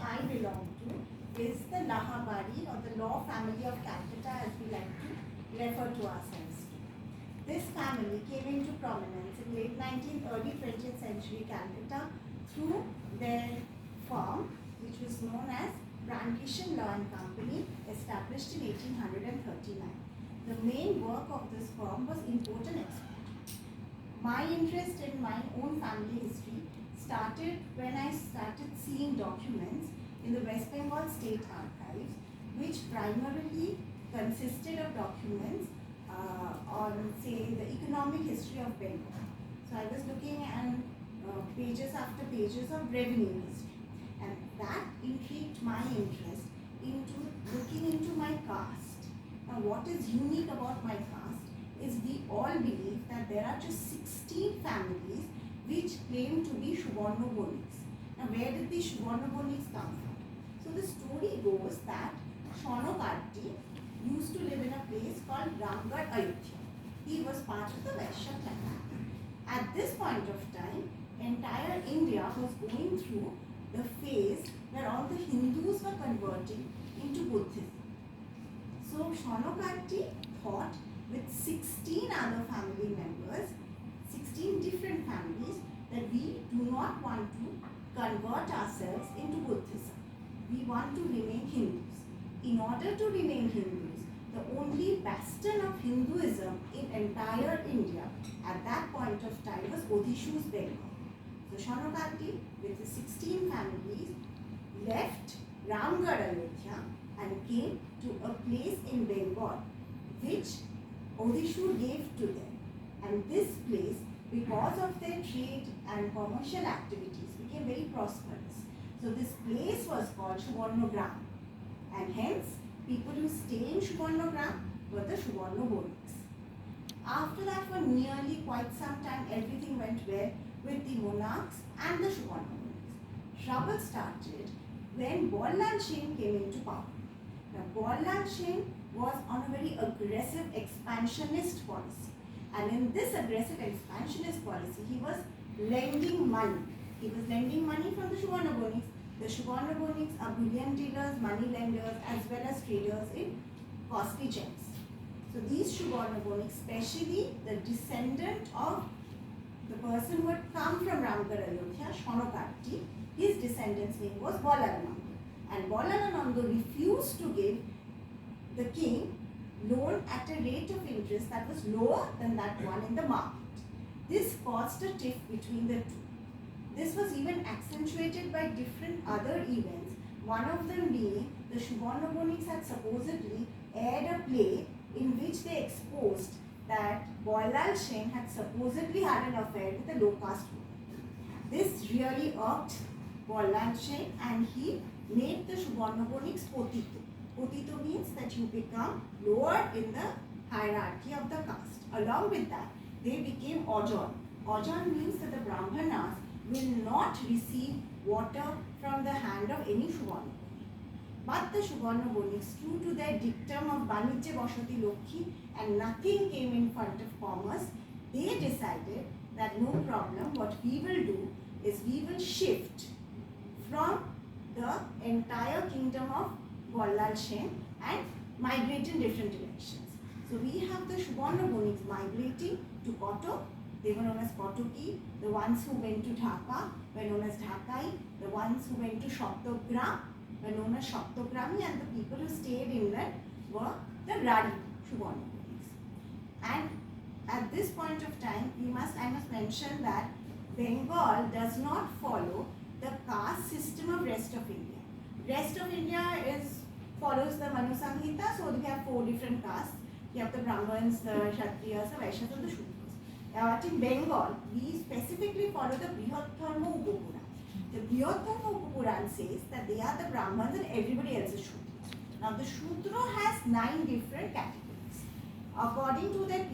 I belong to is the Lahabari or the Law family of Calcutta, as we like to refer to ourselves to. This family came into prominence in late 19th, early 20th century Calcutta through their firm, which was known as Law and Company, established in 1839. The main work of this firm was import and export. My interest in my own family history started when I started seeing documents in the West Bengal State Archives, which primarily consisted of documents on, say, the economic history of Bengal. So I was looking at pages after pages of revenue history, and that intrigued my interest into looking into my caste. Now, what is unique about my caste is we all believe that there are just 16 families which claim to be Subarnabonics. Now, where did these Subarnabonics come from? So, the story goes that Shonokarti used to live in a place called Ramgarh, Ayodhya. He was part of the Vaishya clan. At this point of time, entire India was going through the phase where all the Hindus were converting into Buddhism. So, Shonokarti thought with 16 other family members, 16 different families, that we do not want to convert ourselves into Buddhism. We want to remain Hindus. In order to remain Hindus, the only bastion of Hinduism in entire India at that point of time was Odishu's Bengal. So Shonokarti with his 16 families left Ramgarh, Ayodhya, and came to a place in Bengal which Odishu gave to them. And this place, because of their trade and commercial activities, became very prosperous. So this place was called Subarnagram, and hence people who stay in Subarnagram were the Subarnabonics. After that, for nearly quite some time, everything went well with the monarchs and the Subarnabonics. Trouble started when Balal Sen came into power. Now, Balal Sen was on a very aggressive expansionist policy, and in this aggressive expansionist policy, he was lending money. He was lending money from the Subarnabonics. The Subarnabonics are bullion dealers, money lenders, as well as traders in costly gems. So these Subarnabonics, especially the descendant of the person who had come from Ramgarh, Ayodhya, Shonokarti, his descendant's name was Balarananda. And Balarananda refused to give the king loan at a rate of interest that was lower than that one in the market. This caused a tiff between the two. This was even accentuated by different other events, one of them being the Subarnabonics had supposedly aired a play in which they exposed that Balal Sen had supposedly had an affair with a low caste woman. This really irked Balal Sen, and he made the Subarnabonics potito. Potito means that you become lower in the hierarchy of the caste. Along with that, they became Ojan. Ojan means that the Brahmanas will not receive water from the hand of any Subarnabonic. But the Subarnabonics, true to their dictum of Banijya Bashati Lokhi, and nothing came in front of commerce, they decided that no problem, what we will do is we will shift from the entire kingdom of Balal Sen and migrate in different directions. So we have the Subarnabonics migrating to Kotok. They were known as Kotoki. The ones who went to Dhaka were known as Dhakai. The ones who went to Shaptogram were known as Shaptogrami, and the people who stayed inland were the Rari Subarnabonics. And at this point of time, I must mention that Bengal does not follow the caste system of rest of India. Rest of India follows the Manu Samhita, so we have 4 different castes. You have the Brahmins, the Kshatriyas, the Vaishyas, and the Shudras. But in Bengal, we specifically follow the Brihatdharma Upapuran. The Brihatdharma Upapuran says that they are the Brahmins and everybody else is Shudra. Now, the Shudra has 9 different categories. According to that